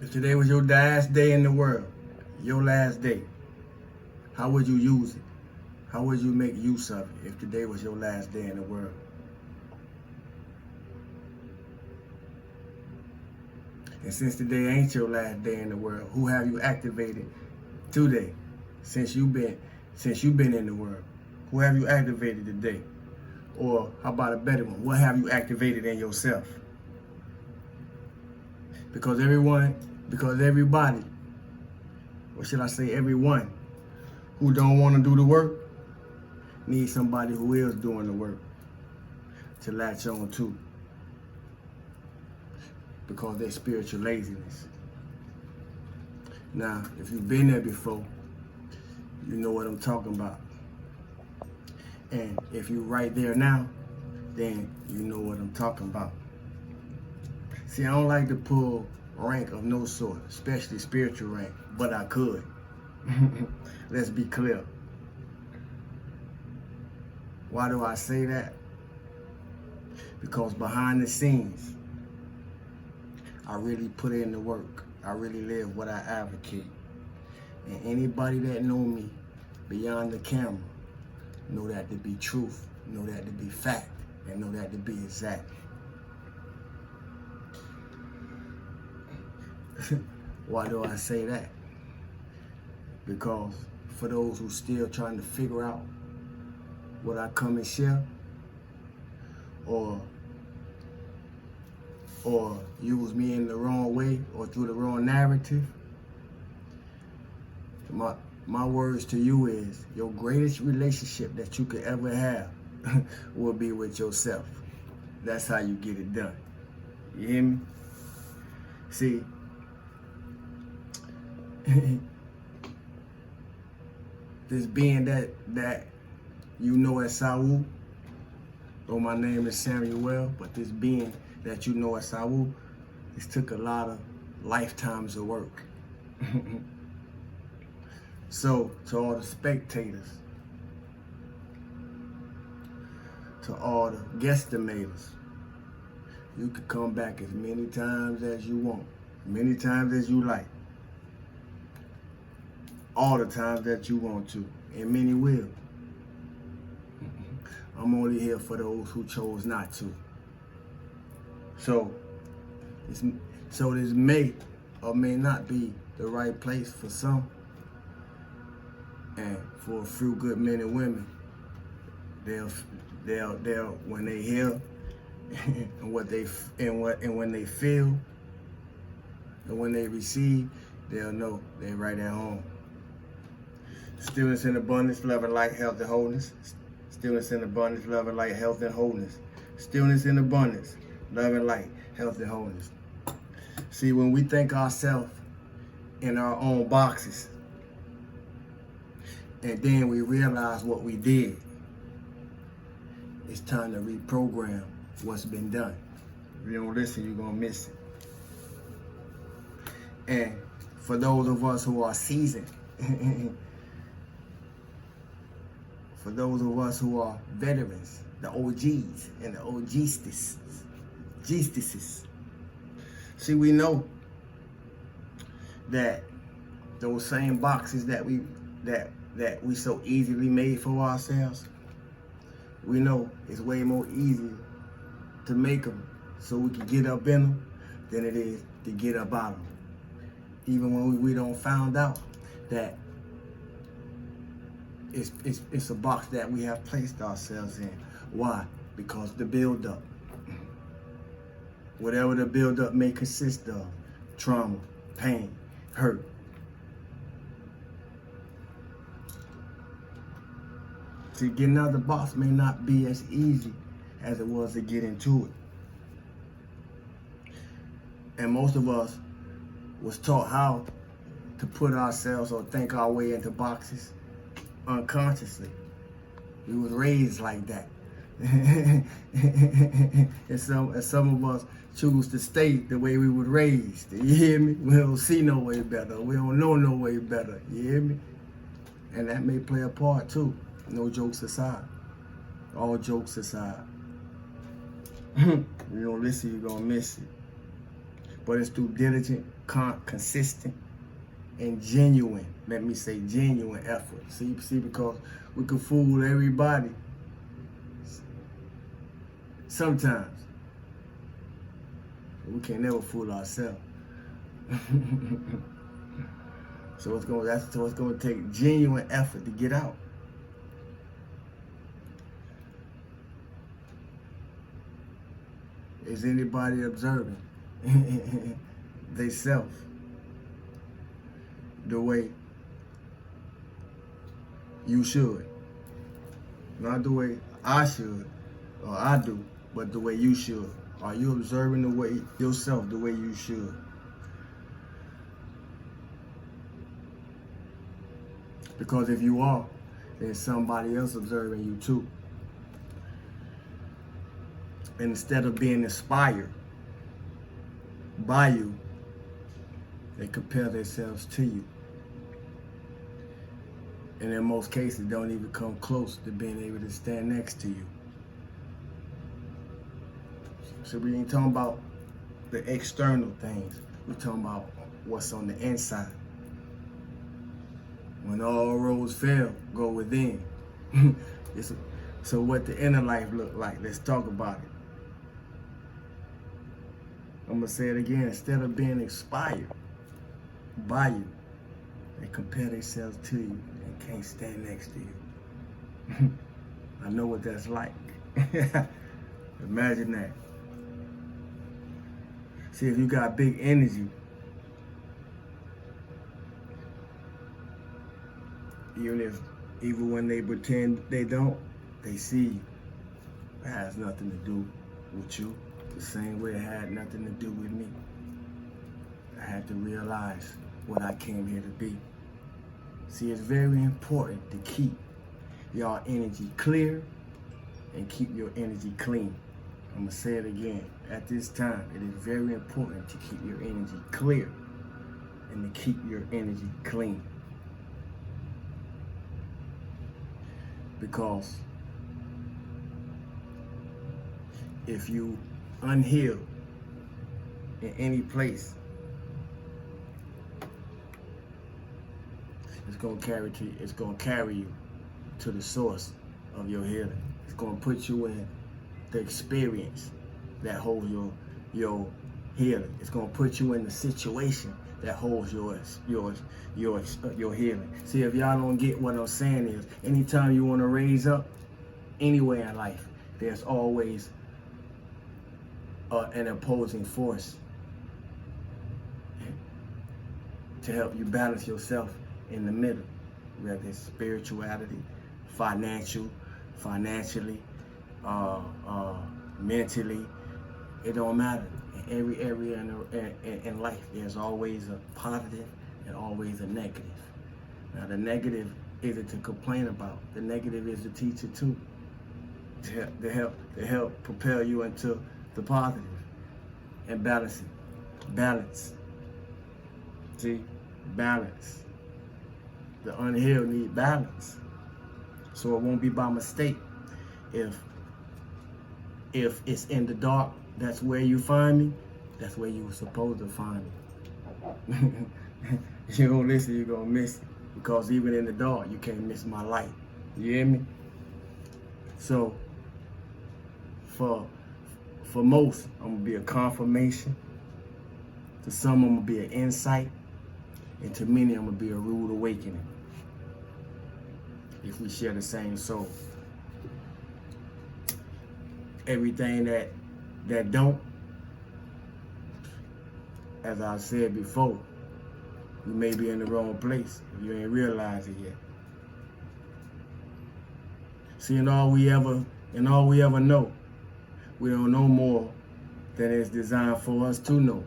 If today was your last day in the world, your last day, how would you use it? How would you make use of it if today was your last day in the world? And since today ain't your last day in the world, who have you activated today since you've been in the world? Who have you activated today? Or how about a better one? What have you activated in yourself? Because everybody, or should I say everyone, who don't want to do the work, needs somebody who is doing the work to latch on to. Because they're spiritual laziness. Now, if you've been there before, you know what I'm talking about. And if you're right there now, then you know what I'm talking about. See, I don't like to pull rank of no sort, especially spiritual rank, but I could. Let's be clear. Why do I say that? Because behind the scenes, I really put in the work. I really live what I advocate. And anybody that know me beyond the camera know that to be truth, know that to be fact, and know that to be exact. Why do I say that? Because for those who still trying to figure out what I come and share, or use me in the wrong way or through the wrong narrative, my words to you is your greatest relationship that you could ever have will be with yourself. That's how you get it done. You hear me? See, this being that you know as Saul, though my name is Samuel, but this being that you know as Saul, this took a lot of lifetimes of work. So, to all the spectators, to all the guesstimators, you can come back as many times as you want, many times as you like, all the times that you want to, and many will. I'm only here for those who chose not to. So this may or may not be the right place for some, and for a few good men and women, they'll when they hear and when they feel and when they receive, they'll know they're right at home. Students in abundance, love and light, health and wholeness. Students in abundance, love and light, health and wholeness. Students in abundance, love and light, health and wholeness. See, when we think ourselves in our own boxes, and then we realize what we did, it's time to reprogram what's been done. If you don't listen, you're gonna miss it. And for those of us who are seasoned, for those of us who are veterans, the OGs and the OGstices, see, we know that those same boxes that we so easily made for ourselves, we know it's way more easier to make them so we can get up in them than it is to get up out of them. Even when we don't find out that it's a box that we have placed ourselves in. Why? Because the build-up. Whatever the build-up may consist of, trauma, pain, hurt. See, getting out of the box may not be as easy as it was to get into it. And most of us was taught how to put ourselves or think our way into boxes unconsciously. We was raised like that. and some of us choose to stay the way we were raised. You hear me? We don't see no way better. We don't know no way better. You hear me? And that may play a part too. No jokes aside. All jokes aside. You don't listen, you're gonna miss it. But it's through diligent, consistent, and genuine, let me say genuine effort. See, because we can fool everybody sometimes. We can never fool ourselves. So it's gonna take genuine effort to get out. Is anybody observing theyself the way you should? Not the way I should or I do, but the way you should. Are you observing the way yourself the way you should? Because if you are, then somebody else observing you too. And instead of being inspired by you, they compare themselves to you. And in most cases, don't even come close to being able to stand next to you. So we ain't talking about the external things. We're talking about what's on the inside. When all roads fail, go within. So what the inner life look like? Let's talk about it. I'm going to say it again. Instead of being inspired by you, they compare themselves to you and can't stand next to you. I know what that's like. Imagine that. See, if you got big energy, even when they pretend they don't, they see you. It has nothing to do with you, the same way it had nothing to do with me. I had to realize what I came here to be. See, it's very important to keep your energy clear and keep your energy clean. I'm gonna say it again. At this time, it is very important to keep your energy clear and to keep your energy clean. Because if you unhealed in any place, it's gonna carry you to the source of your healing. It's gonna put you in the experience that holds your healing. It's gonna put you in the situation that holds your healing. See, if y'all don't get what I'm saying is, anytime you want to raise up anywhere in life, there's always an opposing force to help you balance yourself in the middle, whether it's spirituality, financially, mentally. It don't matter. In every area in life, there's always a positive and always a negative. Now, the negative isn't to complain about. The negative is to teach it too, to help propel you into the positive and balance it. Balance. See, balance. The unhealed need balance, so it won't be by mistake. If it's in the dark, that's where you find me. That's where you were supposed to find me. If you don't listen, you're gonna miss it. Because even in the dark, you can't miss my light. You hear me? So, for most, I'm gonna be a confirmation. To some, I'm gonna be an insight. And to many, I'm gonna be a rude awakening. If we share the same soul. Everything that don't, as I said before, you may be in the wrong place if you ain't realized it yet. See, and all we ever know, we don't know more than it's designed for us to know.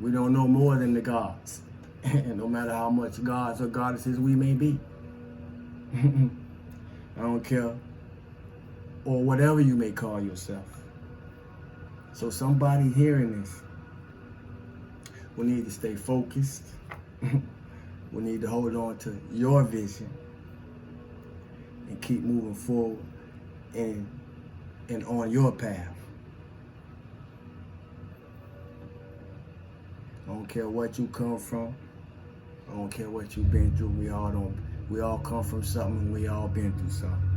We don't know more than the gods. And no matter how much gods or goddesses we may be. I don't care. Or whatever you may call yourself. So somebody hearing this, we need to stay focused. We need to hold on to your vision and keep moving forward and on your path. I don't care what you come from. I don't care what you've been through. We all come from something, and we all been through something.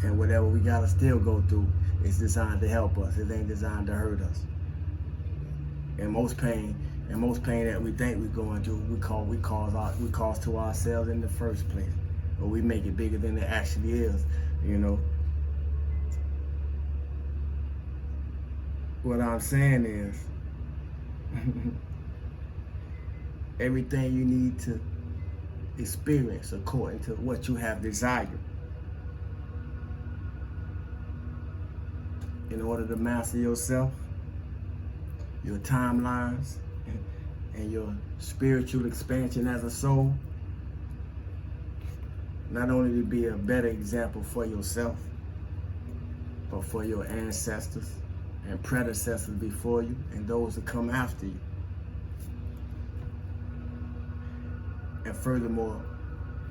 And whatever we gotta still go through, it's designed to help us. It ain't designed to hurt us. And most pain that we think we're going through, we cause to ourselves in the first place. Or we make it bigger than it actually is, you know. What I'm saying is, everything you need to experience according to what you have desired. In order to master yourself, your timelines, and your spiritual expansion as a soul, not only to be a better example for yourself, but for your ancestors and predecessors before you and those that come after you. And furthermore,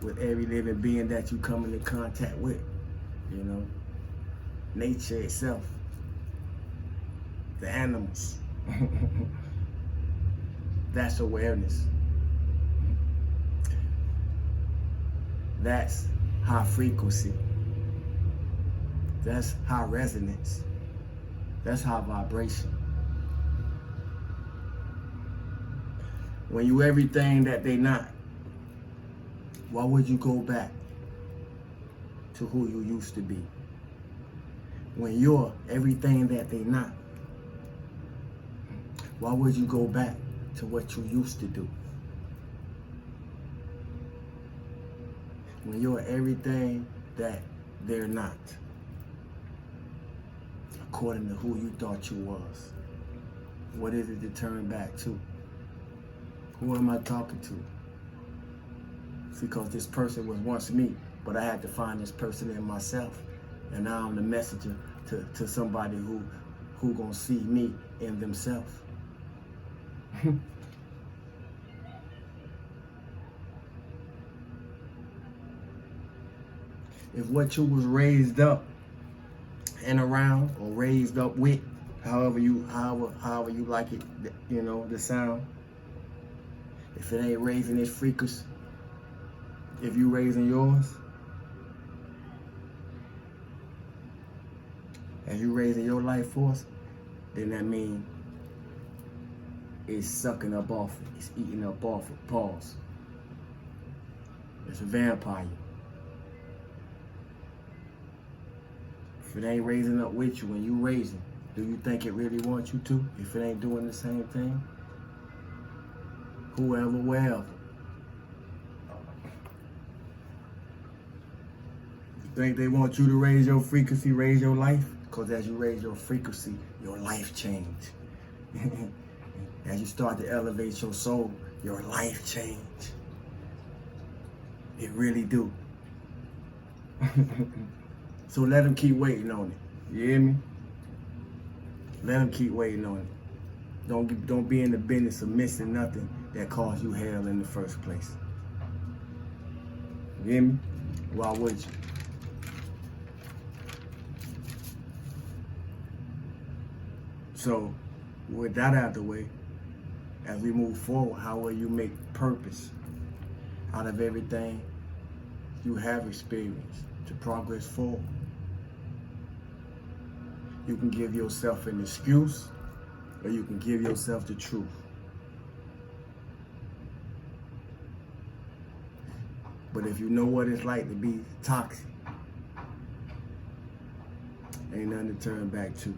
with every living being that you come into contact with, you know, nature itself, the animals. That's awareness. That's high frequency. That's high resonance. That's high vibration. When you everything that they not, why would you go back to who you used to be? When you're everything that they not, why would you go back to what you used to do? When you're everything that they're not, according to who you thought you was, what is it to turn back to? Who am I talking to? It's because this person was once me, but I had to find this person in myself. And now I'm the messenger to somebody who gonna see me in themselves. If what you was raised up and around, or raised up with, however you like it, you know, the sound. If it ain't raising its frequency, if you raising yours, and you raising your life force, then that means it's sucking up off it. It's eating up off it. Pause. It's a vampire. If it ain't raising up with you when you raising, do you think it really wants you to? If it ain't doing the same thing? Whoever, wherever. You think they want you to raise your frequency, raise your life? Because as you raise your frequency, your life change. As you start to elevate your soul, your life change. It really do. So let them keep waiting on it. You hear me? Let them keep waiting on it. Don't be in the business of missing nothing that caused you hell in the first place. You hear me? Why would you? So, with that out of the way, as we move forward, how will you make purpose out of everything you have experienced to progress forward? You can give yourself an excuse, or you can give yourself the truth. But if you know what it's like to be toxic, ain't nothing to turn back to.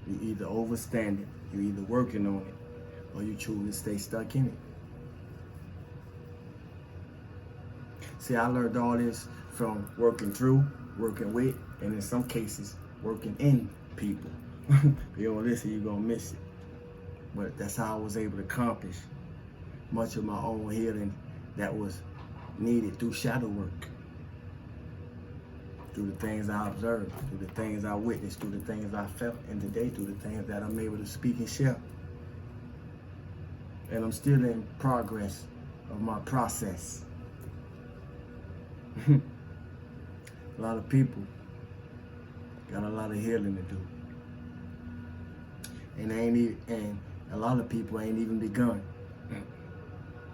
You either overstand it, you either working on it, or you choose to stay stuck in it. See, I learned all this from working through, working with, and in some cases, working in people. You don't listen, you're gonna miss it. But that's how I was able to accomplish much of my own healing that was needed through shadow work. Through the things I observed, through the things I witnessed, through the things I felt, and today through the things that I'm able to speak and share. And I'm still in progress of my process. A lot of people got a lot of healing to do. and and a lot of people ain't even begun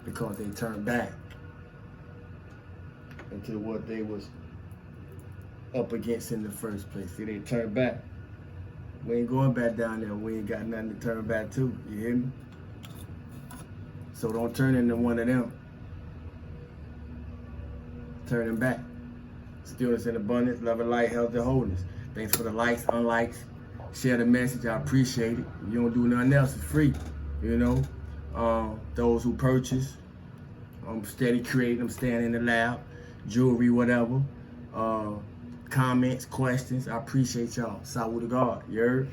because they turned back into what they was up against in the first place. See, they turned back. We ain't going back down there. We ain't got nothing to turn back to. You hear me? So don't turn into one of them. Turning back. Stillness and abundance, love and light, health and wholeness. Thanks for the likes, unlikes. Share the message. I appreciate it. You don't do nothing else. It's free. You know. Those who purchase. I'm steady creating. I'm staying in the lab. Jewelry, whatever. Comments, questions. I appreciate y'all. Salute to God. You heard?